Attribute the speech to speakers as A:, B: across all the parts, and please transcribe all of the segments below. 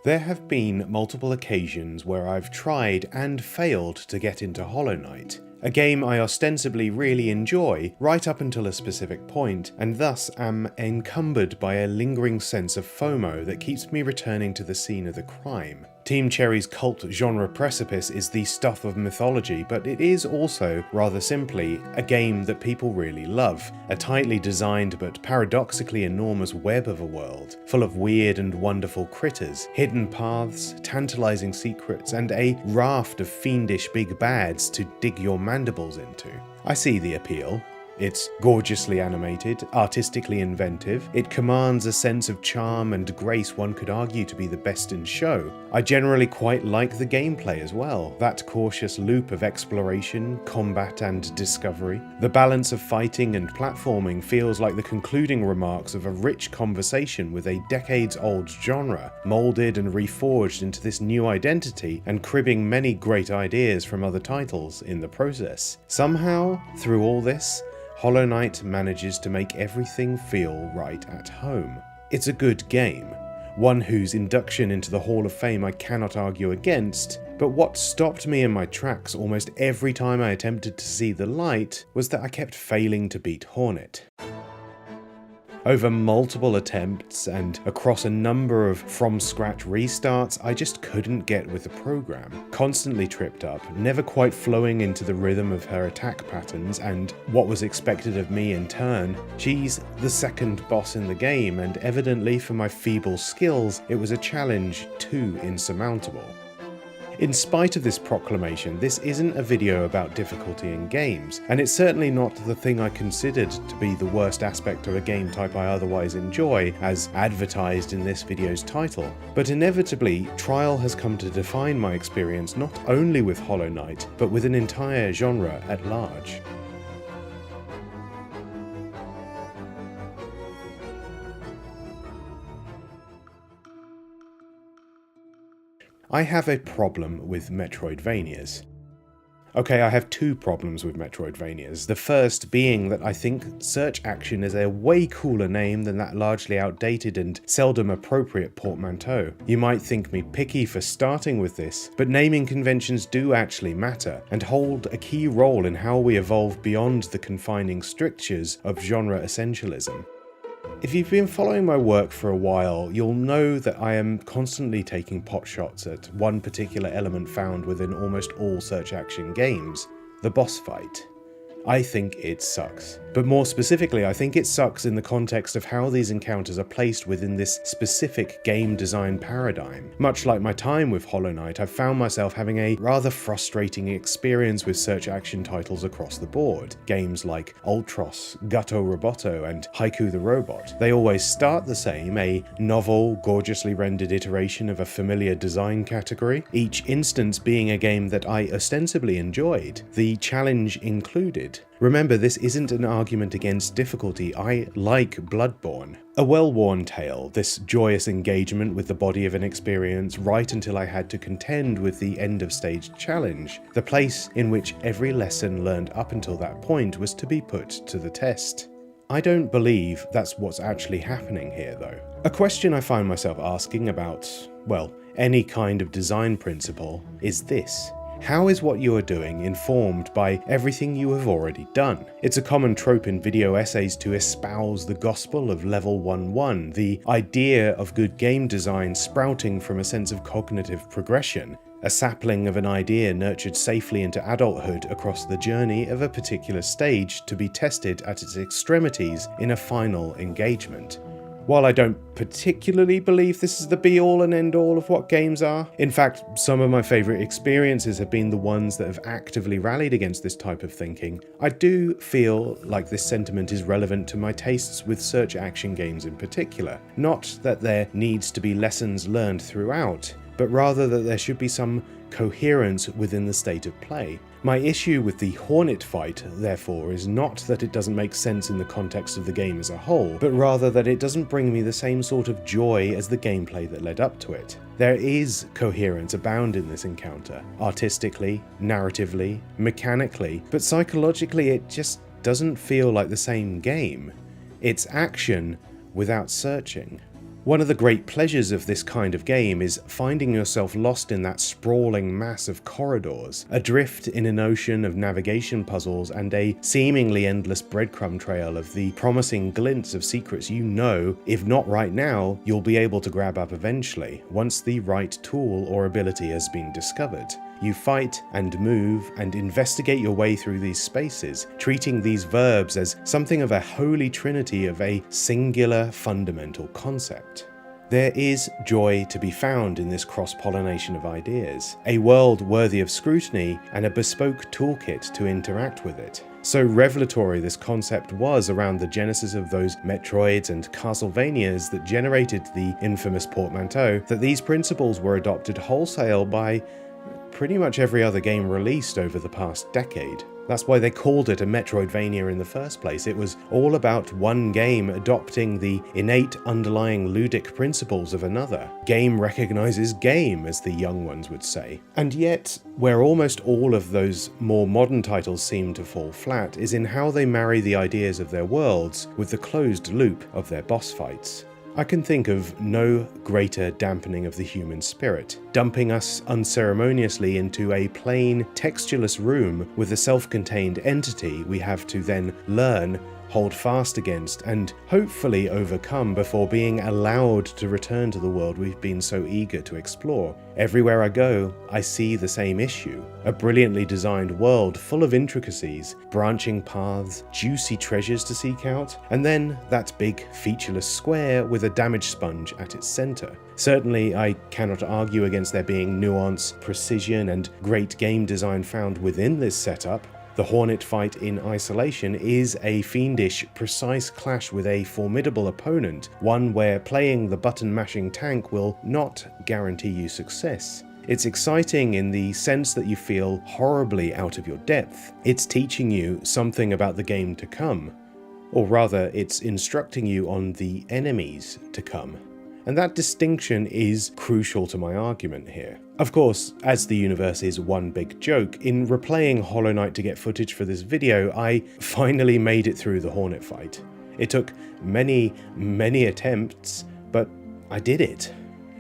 A: There have been multiple occasions where I've tried and failed to get into Hollow Knight, a game I ostensibly really enjoy right up until a specific point, and thus am encumbered by a lingering sense of FOMO that keeps me returning to the scene of the crime. Team Cherry's cult genre precipice is the stuff of mythology, but it is also, rather simply, a game that people really love. A tightly designed but paradoxically enormous web of a world, full of weird and wonderful critters, hidden paths, tantalizing secrets, and a raft of fiendish big bads to dig your mandibles into. I see the appeal. It's gorgeously animated, artistically inventive, it commands a sense of charm and grace one could argue to be the best in show. I generally quite like the gameplay as well, that cautious loop of exploration, combat and discovery. The balance of fighting and platforming feels like the concluding remarks of a rich conversation with a decades-old genre, moulded and reforged into this new identity and cribbing many great ideas from other titles in the process. Somehow, through all this, Hollow Knight manages to make everything feel right at home. It's a good game, one whose induction into the Hall of Fame I cannot argue against, but what stopped me in my tracks almost every time I attempted to see the light was that I kept failing to beat Hornet. Over multiple attempts and across a number of from-scratch restarts, I just couldn't get with the program. Constantly tripped up, never quite flowing into the rhythm of her attack patterns and what was expected of me in turn. She's the second boss in the game, and evidently for my feeble skills, it was a challenge too insurmountable. In spite of this proclamation, this isn't a video about difficulty in games, and it's certainly not the thing I considered to be the worst aspect of a game type I otherwise enjoy, as advertised in this video's title. But inevitably, trial has come to define my experience not only with Hollow Knight, but with an entire genre at large. I have a problem with Metroidvanias. Okay, I have two problems with Metroidvanias. The first being that I think search action is a way cooler name than that largely outdated and seldom appropriate portmanteau. You might think me picky for starting with this, but naming conventions do actually matter, and hold a key role in how we evolve beyond the confining strictures of genre essentialism. If you've been following my work for a while, you'll know that I am constantly taking potshots at one particular element found within almost all search action games: the boss fight. I think it sucks. But more specifically, I think it sucks in the context of how these encounters are placed within this specific game design paradigm. Much like my time with Hollow Knight, I've found myself having a rather frustrating experience with search action titles across the board. Games like Ultros, Gutto Roboto, and Haiku the Robot. They always start the same, a novel, gorgeously rendered iteration of a familiar design category, each instance being a game that I ostensibly enjoyed, the challenge included. Remember, this isn't an argument against difficulty. I like Bloodborne. A well-worn tale, this joyous engagement with the body of an experience right until I had to contend with the end-of-stage challenge, the place in which every lesson learned up until that point was to be put to the test. I don't believe that's what's actually happening here, though. A question I find myself asking about, well, any kind of design principle is this. How is what you are doing informed by everything you have already done? It's a common trope in video essays to espouse the gospel of level 1-1, the idea of good game design sprouting from a sense of cognitive progression, a sapling of an idea nurtured safely into adulthood across the journey of a particular stage to be tested at its extremities in a final engagement. While I don't particularly believe this is the be-all and end-all of what games are, in fact, some of my favourite experiences have been the ones that have actively rallied against this type of thinking, I do feel like this sentiment is relevant to my tastes with search action games in particular. Not that there needs to be lessons learned throughout, but rather that there should be some coherence within the state of play. My issue with the Hornet fight, therefore, is not that it doesn't make sense in the context of the game as a whole, but rather that it doesn't bring me the same sort of joy as the gameplay that led up to it. There is coherence abound in this encounter, artistically, narratively, mechanically, but psychologically it just doesn't feel like the same game. It's action without searching. One of the great pleasures of this kind of game is finding yourself lost in that sprawling mass of corridors, adrift in an ocean of navigation puzzles and a seemingly endless breadcrumb trail of the promising glints of secrets you know, if not right now, you'll be able to grab up eventually, once the right tool or ability has been discovered. You fight and move and investigate your way through these spaces, treating these verbs as something of a holy trinity of a singular fundamental concept. There is joy to be found in this cross-pollination of ideas, a world worthy of scrutiny and a bespoke toolkit to interact with it. So revelatory this concept was around the genesis of those Metroids and Castlevanias that generated the infamous portmanteau, that these principles were adopted wholesale by pretty much every other game released over the past decade. That's why they called it a Metroidvania in the first place. It was all about one game adopting the innate underlying ludic principles of another. Game recognizes game, as the young ones would say. And yet, where almost all of those more modern titles seem to fall flat is in how they marry the ideas of their worlds with the closed loop of their boss fights. I can think of no greater dampening of the human spirit, dumping us unceremoniously into a plain, textureless room with a self-contained entity we have to then learn, hold fast against, and hopefully overcome before being allowed to return to the world we've been so eager to explore. Everywhere I go, I see the same issue. A brilliantly designed world full of intricacies, branching paths, juicy treasures to seek out, and then that big featureless square with a damage sponge at its center. Certainly, I cannot argue against there being nuance, precision, and great game design found within this setup. The Hornet fight in isolation is a fiendish, precise clash with a formidable opponent, one where playing the button-mashing tank will not guarantee you success. It's exciting in the sense that you feel horribly out of your depth. It's teaching you something about the game to come, or rather, it's instructing you on the enemies to come. And that distinction is crucial to my argument here. Of course, as the universe is one big joke, in replaying Hollow Knight to get footage for this video, I finally made it through the Hornet fight. It took many attempts, but I did it.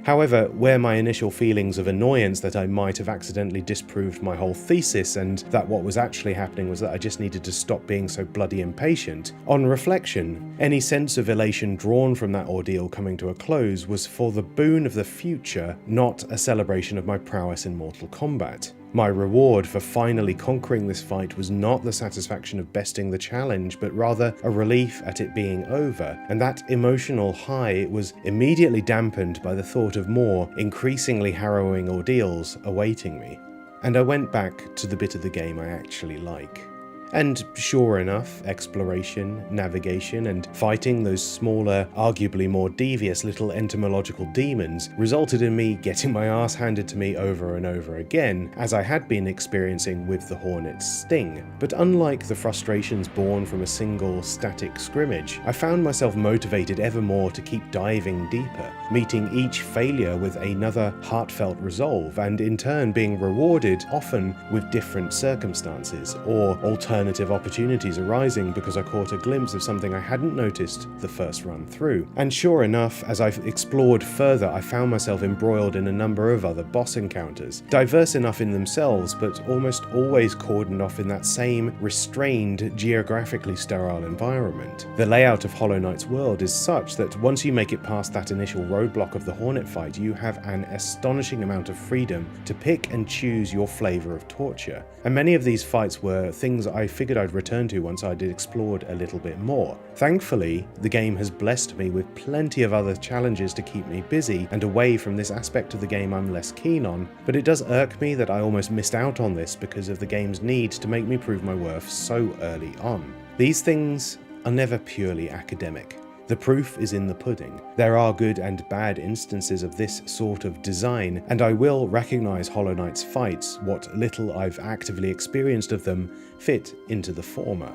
A: However, where my initial feelings of annoyance that I might have accidentally disproved my whole thesis and that what was actually happening was that I just needed to stop being so bloody impatient, on reflection, any sense of elation drawn from that ordeal coming to a close was for the boon of the future, not a celebration of my prowess in Mortal Kombat. My reward for finally conquering this fight was not the satisfaction of besting the challenge, but rather a relief at it being over, and that emotional high was immediately dampened by the thought of more, increasingly harrowing ordeals awaiting me. And I went back to the bit of the game I actually like. And sure enough, exploration, navigation, and fighting those smaller, arguably more devious little entomological demons resulted in me getting my ass handed to me over and over again, as I had been experiencing with the Hornet's sting. But unlike the frustrations born from a single static scrimmage, I found myself motivated ever more to keep diving deeper, meeting each failure with another heartfelt resolve, and in turn being rewarded often with different circumstances, or alternative opportunities arising because I caught a glimpse of something I hadn't noticed the first run through. And sure enough, as I've explored further, I found myself embroiled in a number of other boss encounters, diverse enough in themselves, but almost always cordoned off in that same restrained, geographically sterile environment. The layout of Hollow Knight's world is such that once you make it past that initial roadblock of the Hornet fight, you have an astonishing amount of freedom to pick and choose your flavor of torture. And many of these fights were things I figured I'd return to once I'd explored a little bit more. Thankfully, the game has blessed me with plenty of other challenges to keep me busy and away from this aspect of the game I'm less keen on, but it does irk me that I almost missed out on this because of the game's need to make me prove my worth so early on. These things are never purely academic. The proof is in the pudding. There are good and bad instances of this sort of design, and I will recognise Hollow Knight's fights, what little I've actively experienced of them, fit into the former.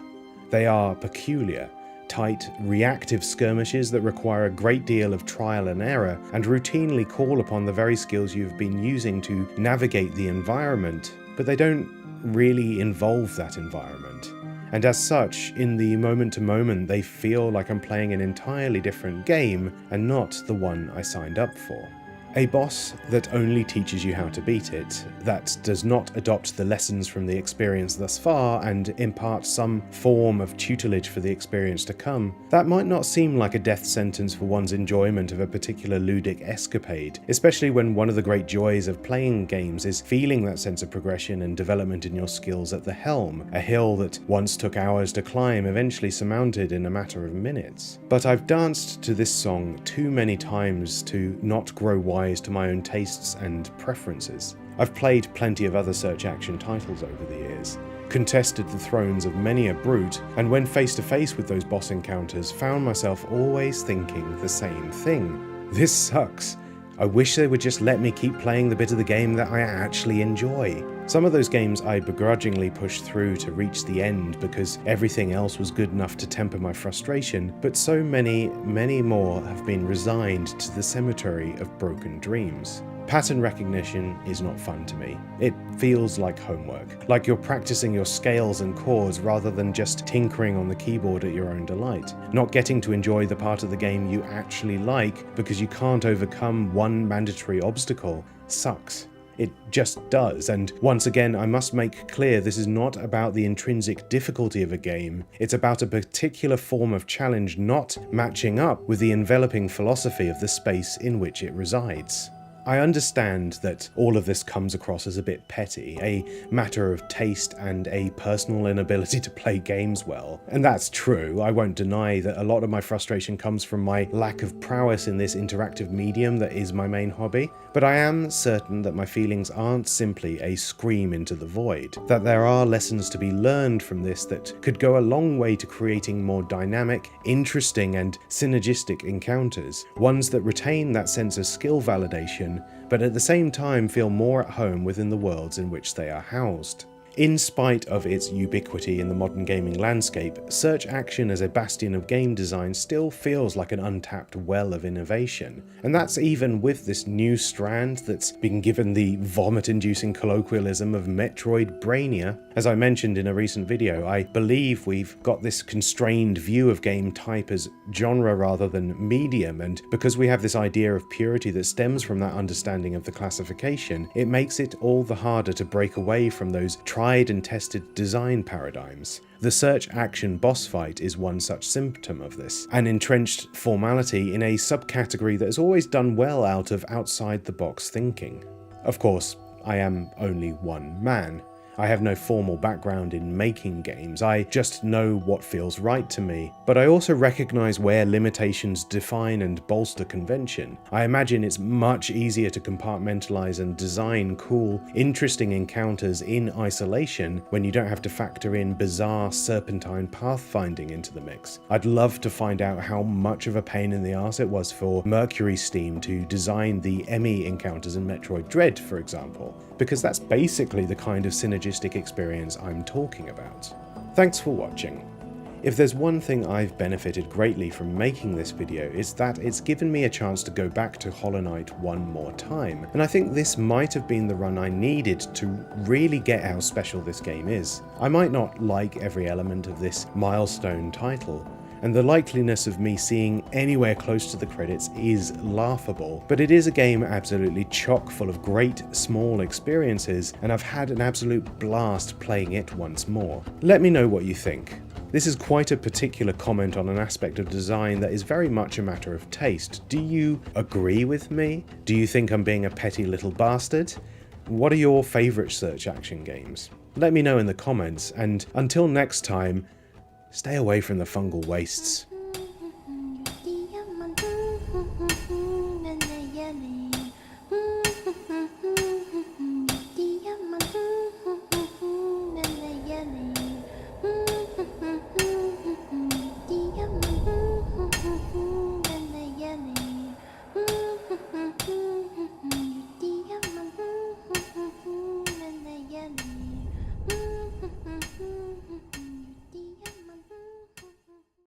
A: They are peculiar, tight, reactive skirmishes that require a great deal of trial and error, and routinely call upon the very skills you've been using to navigate the environment, but they don't really involve that environment. and as such, in the moment to moment, they feel like I'm playing an entirely different game and not the one I signed up for. A boss that only teaches you how to beat it, that does not adopt the lessons from the experience thus far and impart some form of tutelage for the experience to come, that might not seem like a death sentence for one's enjoyment of a particular ludic escapade, especially when one of the great joys of playing games is feeling that sense of progression and development in your skills at the helm, a hill that once took hours to climb eventually surmounted in a matter of minutes. But I've danced to this song too many times to not grow wise to my own tastes and preferences. I've played plenty of other search action titles over the years, contested the thrones of many a brute, and when face to face with those boss encounters, found myself always thinking the same thing. This sucks. I wish they would just let me keep playing the bit of the game that I actually enjoy. Some of those games I begrudgingly pushed through to reach the end because everything else was good enough to temper my frustration, but so many more have been resigned to the cemetery of broken dreams. Pattern recognition is not fun to me. It feels like homework, like you're practicing your scales and chords rather than just tinkering on the keyboard at your own delight. Not getting to enjoy the part of the game you actually like because you can't overcome one mandatory obstacle sucks. It just does, and once again I must make clear this is not about the intrinsic difficulty of a game, it's about a particular form of challenge not matching up with the enveloping philosophy of the space in which it resides. I understand that all of this comes across as a bit petty, a matter of taste and a personal inability to play games well. And that's true. I won't deny that a lot of my frustration comes from my lack of prowess in this interactive medium that is my main hobby. But I am certain that my feelings aren't simply a scream into the void, that there are lessons to be learned from this that could go a long way to creating more dynamic, interesting and synergistic encounters, ones that retain that sense of skill validation but at the same time feel more at home within the worlds in which they are housed. In spite of its ubiquity in the modern gaming landscape, search action as a bastion of game design still feels like an untapped well of innovation. And that's even with this new strand that's been given the vomit-inducing colloquialism of Metroidvania. As I mentioned in a recent video, I believe we've got this constrained view of game type as genre rather than medium, and because we have this idea of purity that stems from that understanding of the classification, it makes it all the harder to break away from those tried and tested design paradigms. The search action boss fight is one such symptom of this, an entrenched formality in a subcategory that has always done well out of outside-the-box thinking. Of course, I am only one man. I have no formal background in making games, I just know what feels right to me, but I also recognise where limitations define and bolster convention. I imagine it's much easier to compartmentalise and design cool, interesting encounters in isolation when you don't have to factor in bizarre serpentine pathfinding into the mix. I'd love to find out how much of a pain in the arse it was for Mercury Steam to design the ME encounters in Metroid Dread, for example, because that's basically the kind of synergistic experience I'm talking about. Thanks for watching. If there's one thing I've benefited greatly from making this video, it's that it's given me a chance to go back to Hollow Knight one more time, and I think this might have been the run I needed to really get how special this game is. I might not like every element of this milestone title, and the likeliness of me seeing anywhere close to the credits is laughable, but it is a game absolutely chock full of great small experiences, and I've had an absolute blast playing it once more. Let me know what you think. This is quite a particular comment on an aspect of design that is very much a matter of taste. Do you agree with me? Do you think I'm being a petty little bastard? What are your favourite search action games? Let me know in the comments, and until next time, stay away from the fungal wastes.